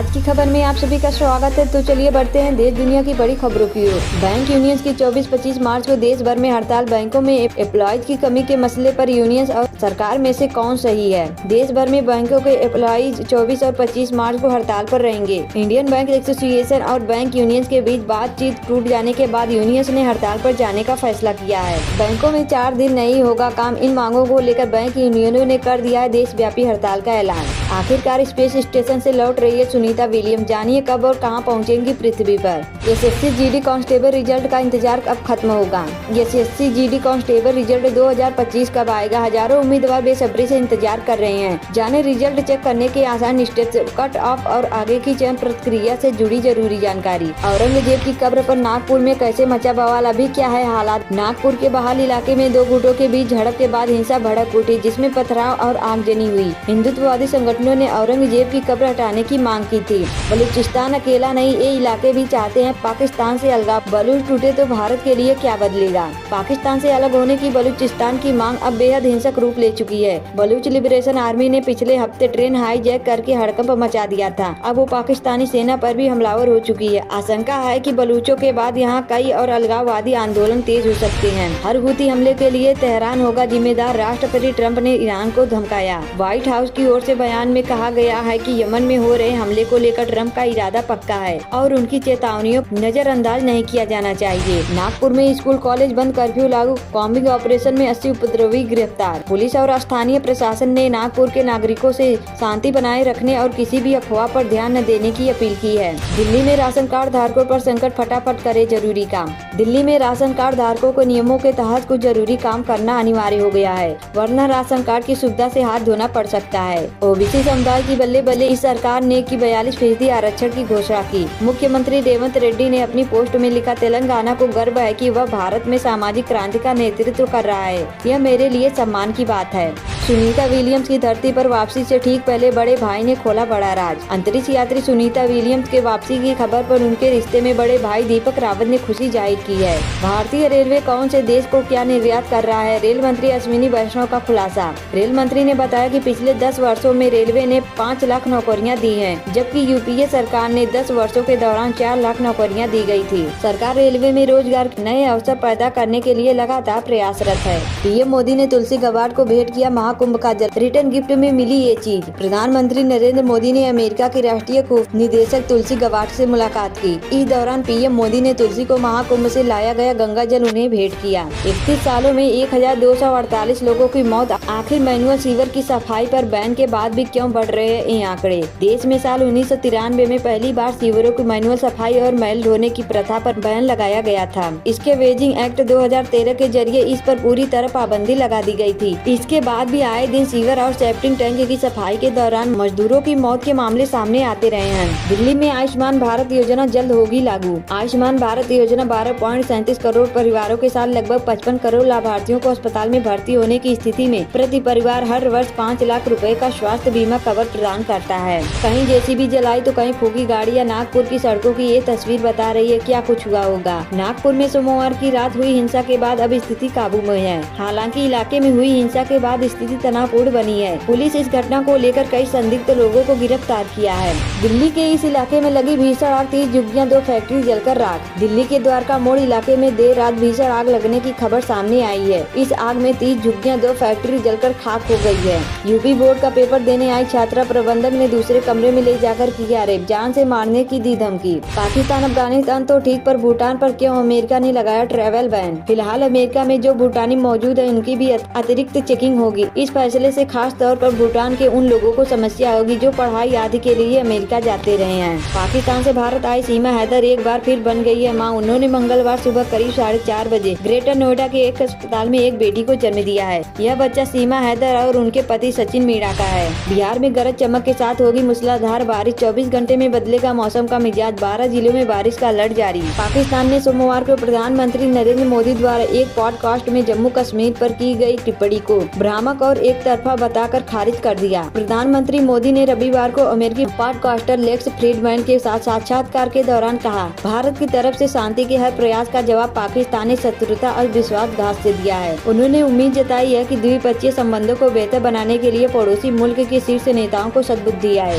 आज की खबर में आप सभी का स्वागत है। तो चलिए बढ़ते हैं देश दुनिया की बड़ी खबरों की ओर। बैंक यूनियंस की 24-25 मार्च को देश भर में हड़ताल। बैंकों में एम्प्लॉयज की कमी के मसले पर यूनियंस और सरकार में से कौन सही है? देश भर में बैंकों के एम्प्लॉयज 24 और 25 मार्च को हड़ताल पर रहेंगे। इंडियन बैंक एसोसिएशन और बैंक यूनियंस के बीच बातचीत टूट जाने के बाद यूनियंस ने हड़ताल पर जाने का फैसला किया है। बैंकों में 4 दिन नहीं होगा काम। इन मांगों को लेकर बैंक यूनियनों ने कर दिया है देशव्यापी हड़ताल का ऐलान। आखिरकार स्पेस स्टेशन से लौट रही है सुनीता विलियम। जानिए कब और कहां पहुंचेंगी पृथ्वी पर। एसएससी जीडी कांस्टेबल रिजल्ट का इंतजार अब खत्म होगा। एसएससी जीडी कांस्टेबल रिजल्ट 2025 कब आएगा? हजारों उम्मीदवार बेसब्री से इंतजार कर रहे हैं। जाने रिजल्ट चेक करने के आसान स्टेप्स, कट ऑफ और आगे की चयन प्रक्रिया से जुड़ी जरूरी जानकारी। औरंगजेब की कब्र पर नागपुर में कैसे मचा बवाल, अभी क्या है हालात? नागपुर के बहाल इलाके में 2 गुटों के बीच झड़प के बाद हिंसा भड़क उठी, जिसमें पथराव और आगजनी हुई। हिंदुत्ववादी संगठनों ने औरंगजेब की कब्र हटाने की मांग की थी। बलूचिस्तान अकेला नहीं, ये इलाके भी चाहते हैं पाकिस्तान से अलगाव। बलूच टूटे तो भारत के लिए क्या बदलेगा? पाकिस्तान से अलग होने की बलूचिस्तान की मांग अब बेहद हिंसक रूप ले चुकी है। बलूच लिबरेशन आर्मी ने पिछले हफ्ते ट्रेन हाईजैक करके हड़कंप मचा दिया था। अब वो पाकिस्तानी सेना पर भी हमलावर हो चुकी है। आशंका है कि बलूचों के बाद यहाँ कई और अलगाववादी आंदोलन तेज हो सकते हैं। हर हूती हमले के लिए तेहरान होगा जिम्मेदार, राष्ट्रपति ट्रंप ने ईरान को धमकाया। व्हाइट हाउस की ओर से बयान में कहा गया है कि यमन में हो रहे हमले को लेकर ट्रंप का इरादा पक्का है और उनकी चेतावनियों नजरअंदाज नहीं किया जाना चाहिए। नागपुर में स्कूल कॉलेज बंद, कर्फ्यू लागू। कॉम्बिंग ऑपरेशन में 80 उपद्रवी गिरफ्तार। पुलिस और स्थानीय प्रशासन ने नागपुर के नागरिकों से शांति बनाए रखने और किसी भी अफवाह पर ध्यान न देने की अपील की है। दिल्ली में राशन कार्ड धारकों पर संकट, फटाफट करे जरूरी काम। दिल्ली में राशन कार्ड धारकों को नियमों के तहत कुछ जरूरी काम करना अनिवार्य हो गया है, वरना राशन कार्ड की सुविधा से हाथ धोना पड़ सकता है। ओबीसी समुदाय की बल्ले बल्ले, इस सरकार ने की 42% आरक्षण की घोषणा की। मुख्यमंत्री रेवंत रेड्डी ने अपनी पोस्ट में लिखा, तेलंगाना को गर्व है कि वह भारत में सामाजिक क्रांति का नेतृत्व कर रहा है। यह मेरे लिए सम्मान की बात है। सुनीता विलियम्स की धरती पर वापसी से ठीक पहले बड़े भाई ने खोला बड़ा राज। अंतरिक्ष यात्री सुनीता विलियम्स के वापसी की खबर पर उनके रिश्ते में बड़े भाई दीपक रावत ने खुशी जाहिर की है। भारतीय रेलवे कौन से देश को क्या निर्यात कर रहा है? रेल मंत्री अश्विनी वैष्णव का खुलासा। रेल मंत्री ने बताया कि पिछले 10 वर्षों में रेलवे ने 5 लाख नौकरियां दी हैं, जबकि यूपीए सरकार ने 10 वर्षों के दौरान 4 लाख नौकरियां दी गई थी। सरकार रेलवे में रोजगार के नए अवसर पैदा करने के लिए लगातार प्रयासरत है। पीएम मोदी ने तुलसी गबार्ड को भेंट किया महाकुंभ का जल। रिटर्न गिफ्ट में मिली ये चीज। प्रधानमंत्री नरेंद्र मोदी ने अमेरिका के राष्ट्रीय खूब निदेशक तुलसी गबार्ड से मुलाकात की। इस दौरान पीएम मोदी ने तुलसी को महाकुंभ से लाया गया गंगा जल उन्हें भेंट किया। 31 सालों में 1248 लोगों की मौत। आखिर मैनुअल सीवर की सफाई पर बैन के बाद भी क्यों बढ़ रहे हैं ये आंकड़े? देश में साल 1993 में पहली बार सीवरों की मैनुअल सफाई और मैल धोने की प्रथा पर बैन लगाया गया था। इसके वेजिंग एक्ट 2013 के जरिए इस पर पूरी तरह पाबंदी लगा दी गई थी। इसके बाद भी आए दिन सीवर और सेप्टिंग टैंक की सफाई के दौरान मजदूरों की मौत के मामले सामने आते रहे हैं। दिल्ली में आयुष्मान भारत योजना जल्द होगी लागू। आयुष्मान भारत योजना 12.37 करोड़ परिवारों के साथ लगभग 55 करोड़ लाभार्थियों को अस्पताल में भर्ती होने की स्थिति में प्रति परिवार हर वर्ष 5 लाख रुपए का स्वास्थ्य बीमा कवर प्रदान करता है। कहीं जेसीबी जलाई तो कहीं फूकी गाड़ियां। नागपुर की सड़कों की ये तस्वीर बता रही है क्या कुछ हुआ होगा। नागपुर में सोमवार की रात हुई हिंसा के बाद अब स्थिति काबू में है। हालांकि इलाके में हुई हिंसा के बाद स्थिति तनावपूर्ण बनी है। पुलिस इस घटना को लेकर कई संदिग्ध लोगों को गिरफ्तार किया है। दिल्ली के इस इलाके में लगी भीषण आग, 30 झुग्गियां, 2 फैक्ट्री जलकर राख। दिल्ली के द्वारका मोड़ इलाके में देर रात भीषण आग लगने की खबर सामने आई है। इस आग में 30 झुग्गियां, 2 फैक्ट्री जलकर खाक हो गई है। यूपी बोर्ड का पेपर देने आई छात्रा प्रबंधक ने दूसरे कमरे में ले जाकर किया रेप, जान से मारने की दी धमकी। पाकिस्तान अफगानिस्तान तो ठीक, पर भूटान पर क्यों अमेरिका ने लगाया ट्रैवल बैन? फिलहाल अमेरिका में जो भूटानी मौजूद है उनकी भी अतिरिक्त चेकिंग होगी। इस फैसले से खास तौर पर भूटान के उन लोगों को समस्या होगी जो पढ़ाई आदि के लिए अमेरिका जाते रहे हैं। पाकिस्तान से भारत आई सीमा हैदर एक बार फिर बन गई है मां। उन्होंने मंगलवार सुबह करीब 4:30 बजे ग्रेटर नोएडा के एक अस्पताल में एक बेटी को जन्म दिया है। यह बच्चा सीमा हैदर और उनके पति सचिन मीणा का है। बिहार में गरज चमक के साथ होगी मूसलाधार बारिश। 24 घंटे में बदलेगा मौसम का मिजाज। 12 जिलों में बारिश का अलर्ट जारी। पाकिस्तान ने सोमवार को प्रधानमंत्री नरेंद्र मोदी द्वारा एक पॉडकास्ट में जम्मू कश्मीर पर की गई टिप्पणी को भ्रामक और एक तरफा बताकर खारिज कर दिया। प्रधानमंत्री मोदी ने रविवार को अमेरिकी पॉडकास्टर लेक्स फ्रीडमैन के साथ साक्षात्कार के दौरान कहा, भारत की तरफ से शांति के हर प्रयास का जवाब पाकिस्तान ने शत्रुता और विश्वासघात से दिया है। उन्होंने उम्मीद जताई है कि द्विपक्षीय संबंधों को बेहतर बनाने के लिए पड़ोसी मुल्क के शीर्ष नेताओं को सद्बुद्धि आए।